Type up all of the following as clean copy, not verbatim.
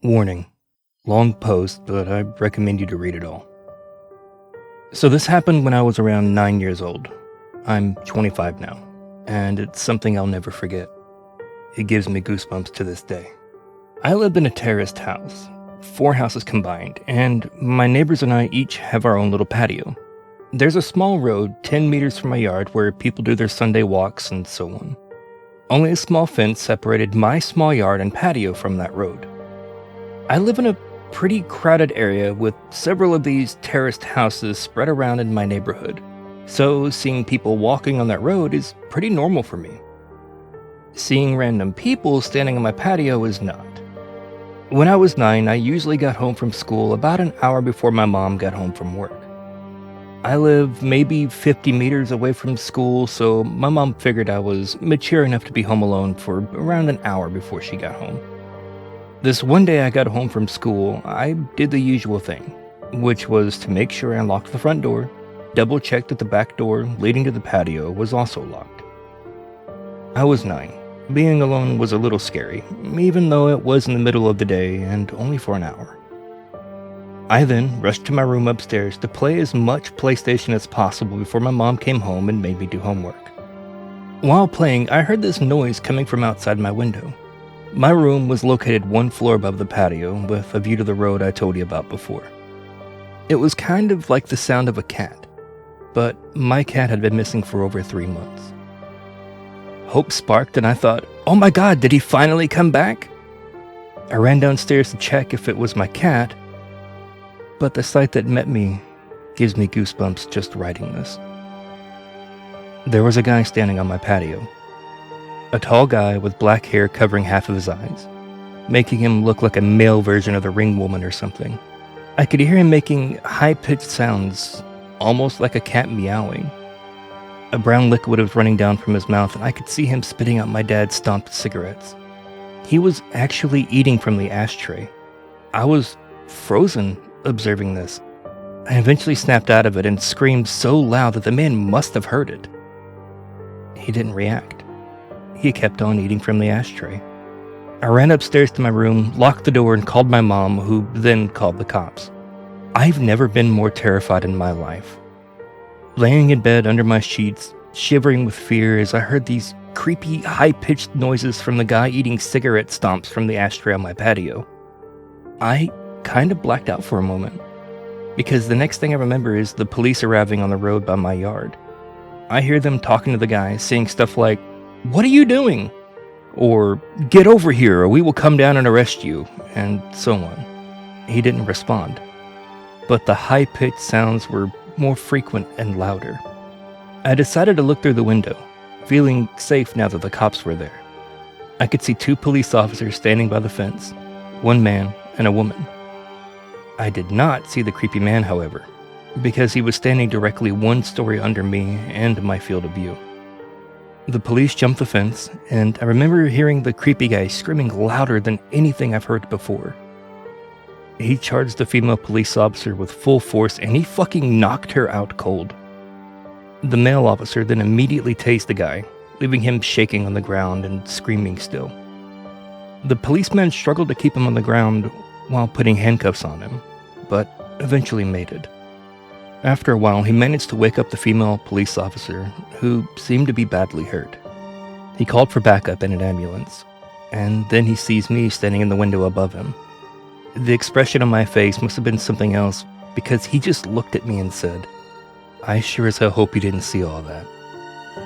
Warning. Long post, but I recommend you to read it all. So this happened when I was around 9 years old. I'm 25 now, and it's something I'll never forget. It gives me goosebumps to this day. I lived in a terraced house, 4 houses combined, and my neighbors and I each have our own little patio. There's a small road 10 meters from my yard where people do their Sunday walks and so on. Only a small fence separated my small yard and patio from that road. I live in a pretty crowded area with several of these terraced houses spread around in my neighborhood, so seeing people walking on that road is pretty normal for me. Seeing random people standing on my patio is not. When I was 9, I usually got home from school about an hour before my mom got home from work. I live maybe 50 meters away from school, so my mom figured I was mature enough to be home alone for around an hour before she got home. This one day I got home from school, I did the usual thing, which was to make sure I locked the front door, double-checked that the back door leading to the patio was also locked. I was 9. Being alone was a little scary, even though it was in the middle of the day and only for an hour. I then rushed to my room upstairs to play as much PlayStation as possible before my mom came home and made me do homework. While playing, I heard this noise coming from outside my window. My room was located 1 floor above the patio, with a view to the road I told you about before. It was kind of like the sound of a cat, but my cat had been missing for over 3 months. Hope sparked and I thought, oh my god, did he finally come back? I ran downstairs to check if it was my cat, but the sight that met me gives me goosebumps just writing this. There was a guy standing on my patio. A tall guy with black hair covering half of his eyes, making him look like a male version of the Ring Woman or something. I could hear him making high-pitched sounds, almost like a cat meowing. A brown liquid was running down from his mouth, and I could see him spitting out my dad's stomped cigarettes. He was actually eating from the ashtray. I was frozen observing this. I eventually snapped out of it and screamed so loud that the man must have heard it. He didn't react. He kept on eating from the ashtray. I ran upstairs to my room, locked the door, and called my mom, who then called the cops. I've never been more terrified in my life. Laying in bed under my sheets, shivering with fear as I heard these creepy, high-pitched noises from the guy eating cigarette stomps from the ashtray on my patio. I kind of blacked out for a moment, because the next thing I remember is the police arriving on the road by my yard. I hear them talking to the guy, saying stuff like, "What are you doing?" Or, "Get over here or we will come down and arrest you," and so on. He didn't respond, but the high-pitched sounds were more frequent and louder. I decided to look through the window, feeling safe now that the cops were there. I could see 2 police officers standing by the fence, 1 man and a woman. I did not see the creepy man, however, because he was standing directly 1 story under me and my field of view. The police jumped the fence, and I remember hearing the creepy guy screaming louder than anything I've heard before. He charged the female police officer with full force, and he fucking knocked her out cold. The male officer then immediately tased the guy, leaving him shaking on the ground and screaming still. The policeman struggled to keep him on the ground while putting handcuffs on him, but eventually made it. After a while, he managed to wake up the female police officer, who seemed to be badly hurt. He called for backup and an ambulance, and then he sees me standing in the window above him. The expression on my face must have been something else, because he just looked at me and said, "I sure as hell hope you didn't see all that."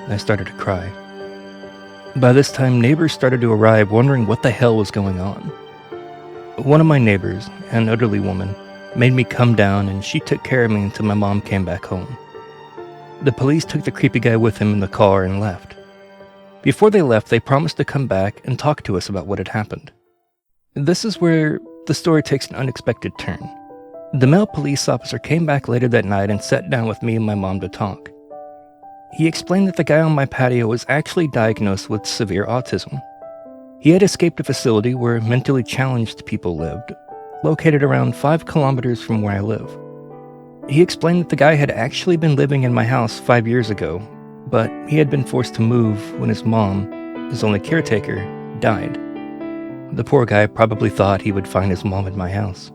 I started to cry. By this time, neighbors started to arrive, wondering what the hell was going on. One of my neighbors, an elderly woman, made me come down, and she took care of me until my mom came back home. The police took the creepy guy with him in the car and left. Before they left, they promised to come back and talk to us about what had happened. This is where the story takes an unexpected turn. The male police officer came back later that night and sat down with me and my mom to talk. He explained that the guy on my patio was actually diagnosed with severe autism. He had escaped a facility where mentally challenged people lived, located around 5 kilometers from where I live. He explained that the guy had actually been living in my house 5 years ago, but he had been forced to move when his mom, his only caretaker, died. The poor guy probably thought he would find his mom in my house.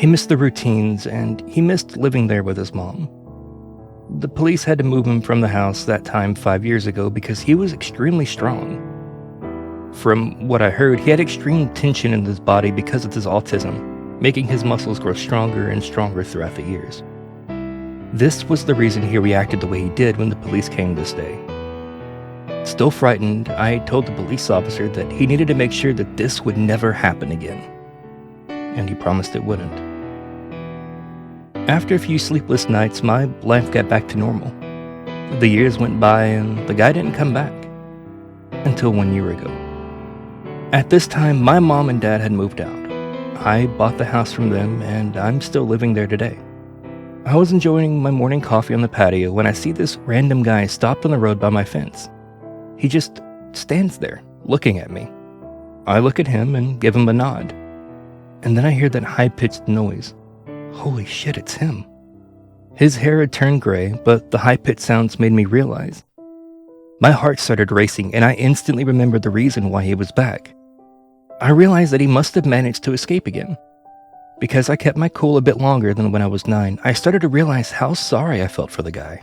He missed the routines, and he missed living there with his mom. The police had to move him from the house that time 5 years ago because he was extremely strong. From what I heard, he had extreme tension in his body because of his autism, making his muscles grow stronger and stronger throughout the years. This was the reason he reacted the way he did when the police came this day. Still frightened, I told the police officer that he needed to make sure that this would never happen again. And he promised it wouldn't. After a few sleepless nights, my life got back to normal. The years went by and the guy didn't come back. Until 1 year ago. At this time, my mom and dad had moved out. I bought the house from them and I'm still living there today. I was enjoying my morning coffee on the patio when I see this random guy stopped on the road by my fence. He just stands there, looking at me. I look at him and give him a nod. And then I hear that high-pitched noise. Holy shit, it's him. His hair had turned gray, but the high-pitched sounds made me realize. My heart started racing, and I instantly remembered the reason why he was back. I realized that he must have managed to escape again. Because I kept my cool a bit longer than when I was 9, I started to realize how sorry I felt for the guy.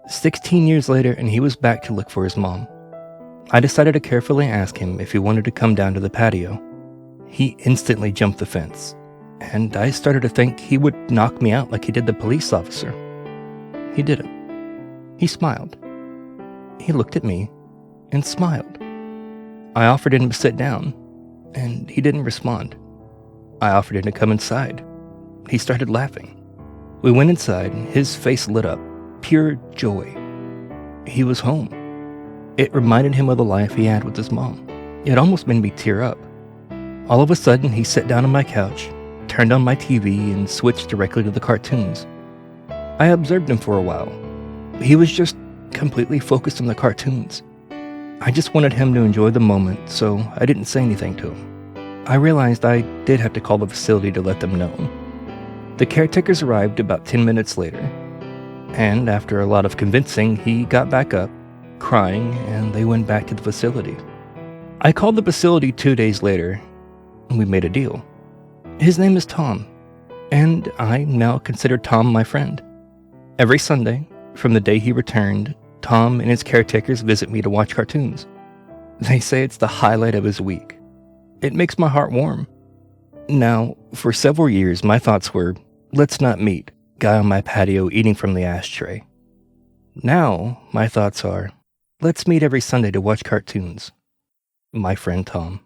16 years later, and he was back to look for his mom. I decided to carefully ask him if he wanted to come down to the patio. He instantly jumped the fence, and I started to think he would knock me out like he did the police officer. He didn't. He smiled. He looked at me and smiled. I offered him to sit down, and he didn't respond. I offered him to come inside. He started laughing. We went inside, and his face lit up. Pure joy. He was home. It reminded him of the life he had with his mom. It almost made me tear up. All of a sudden, he sat down on my couch, turned on my TV, and switched directly to the cartoons. I observed him for a while. He was just completely focused on the cartoons. I just wanted him to enjoy the moment, so I didn't say anything to him. I realized I did have to call the facility to let them know. The caretakers arrived about 10 minutes later, and after a lot of convincing, he got back up, crying, and they went back to the facility. I called the facility 2 days later, and we made a deal. His name is Tom, and I now consider Tom my friend. Every Sunday, from the day he returned, Tom and his caretakers visit me to watch cartoons. They say it's the highlight of his week. It makes my heart warm. Now, for several years, my thoughts were, let's not meet, guy on my patio eating from the ashtray. Now, my thoughts are, let's meet every Sunday to watch cartoons. My friend Tom.